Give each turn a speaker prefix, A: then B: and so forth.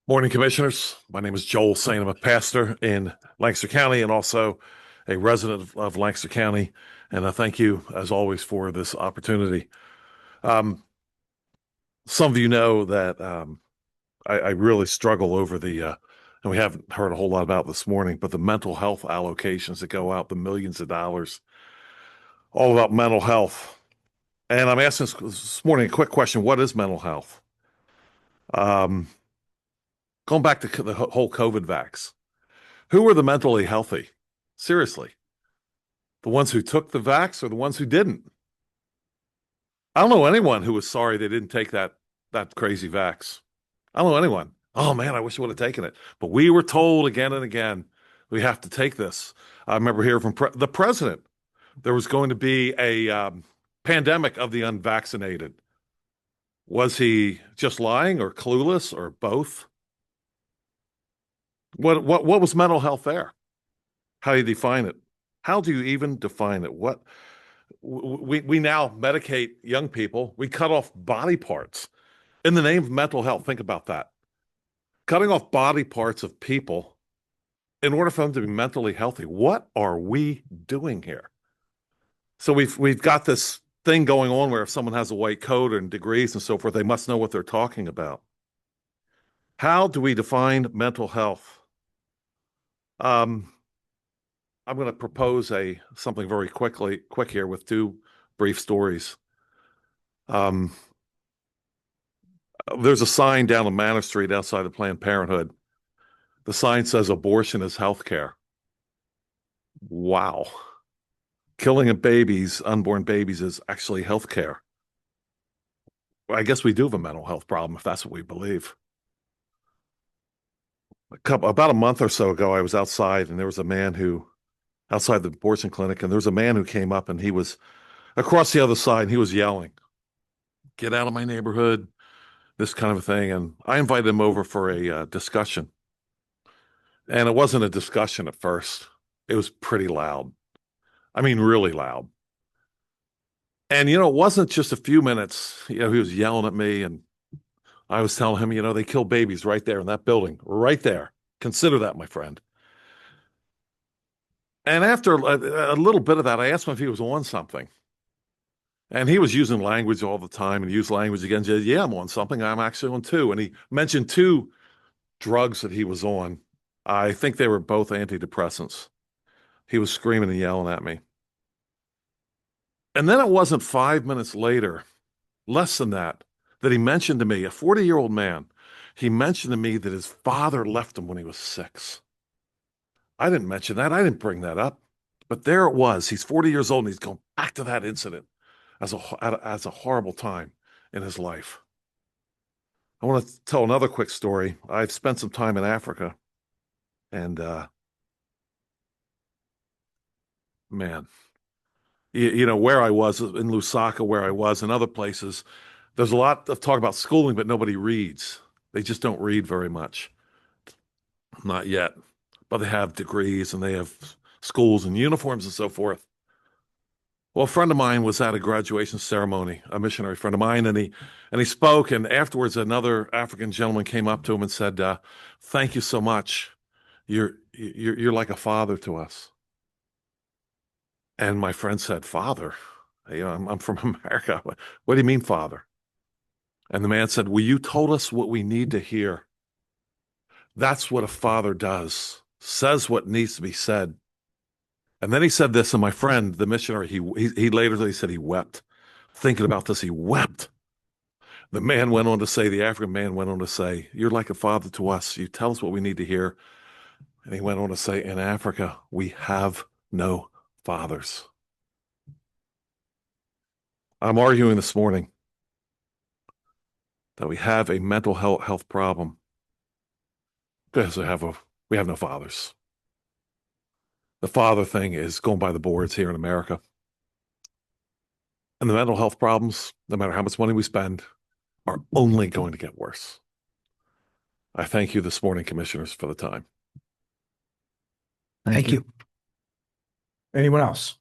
A: Morning, Commissioners. My name is Joel Saint. I'm a pastor in Lancaster County and also a resident of Lancaster County. And I thank you, as always, for this opportunity. Um, some of you know that I really struggle over and we haven't heard a whole lot about this morning, but the mental health allocations that go out, the millions of dollars, all about mental health. And I'm asking this morning a quick question. What is mental health? Um, Going back to the whole COVID vax. Who were the mentally healthy? Seriously. The ones who took the vax or the ones who didn't? I don't know anyone who was sorry they didn't take that crazy vax. I don't know anyone. Oh man, I wish I would have taken it. But we were told again and again, we have to take this. I remember hearing from the president, there was going to be a pandemic of the unvaccinated. Was he just lying or clueless or both? What was mental health there? How do you define it? How do you even define it? What we now medicate young people. We cut off body parts in the name of mental health. Think about that. Cutting off body parts of people in order for them to be mentally healthy. What are we doing here? So we've got this thing going on where if someone has a white coat and degrees and so forth, they must know what they're talking about. How do we define mental health? I'm going to propose something very quick here with two brief stories. There's a sign down on Manor Street outside of Planned Parenthood. The sign says abortion is health care. Wow. Killing of babies, unborn babies, is actually health care. Well, I guess we do have a mental health problem if that's what we believe. About a month or so ago, I was outside and there was a man outside the abortion clinic, and there was a man who came up and he was across the other side and he was yelling, "Get out of my neighborhood," this kind of a thing. And I invited him over for a discussion. And it wasn't a discussion at first. It was pretty loud. I mean, really loud. And, it wasn't just a few minutes. He was yelling at me, and I was telling him, they kill babies right there in that building, right there. Consider that, my friend. And after a little bit of that, I asked him if he was on something. And he was using language all the time and used language again. Said, "Yeah, I'm on something. I'm actually on two." And he mentioned two drugs that he was on. I think they were both antidepressants. He was screaming and yelling at me. And then it wasn't 5 minutes later, less than that he mentioned to me, a 40-year-old man, he mentioned to me that his father left him when he was 6. I didn't mention that. I didn't bring that up. But there it was. He's 40 years old and he's going back to that incident as a horrible time in his life. I want to tell another quick story. I've spent some time in Africa, and man, where I was in Lusaka, where I was, and other places, there's a lot of talk about schooling, but nobody reads. They just don't read very much. Not yet. But they have degrees and they have schools and uniforms and so forth. Well, a friend of mine was at a graduation ceremony, a missionary friend of mine, and he spoke, and afterwards another African gentleman came up to him and said, "Thank you so much. You're like a father to us." And my friend said, "Father? I'm from America. What do you mean, father?" And the man said, "Well, you told us what we need to hear. That's what a father does, says what needs to be said." And then he said this, and my friend, the missionary, he later said he wept. Thinking about this, he wept. The African man went on to say, "You're like a father to us. You tell us what we need to hear." And he went on to say, "In Africa, we have no fathers." I'm arguing this morning that we have a mental health problem because we have no fathers. The father thing is going by the boards here in America. And the mental health problems, no matter how much money we spend, are only going to get worse. I thank you this morning, Commissioners, for the time.
B: Thank you. Anyone else?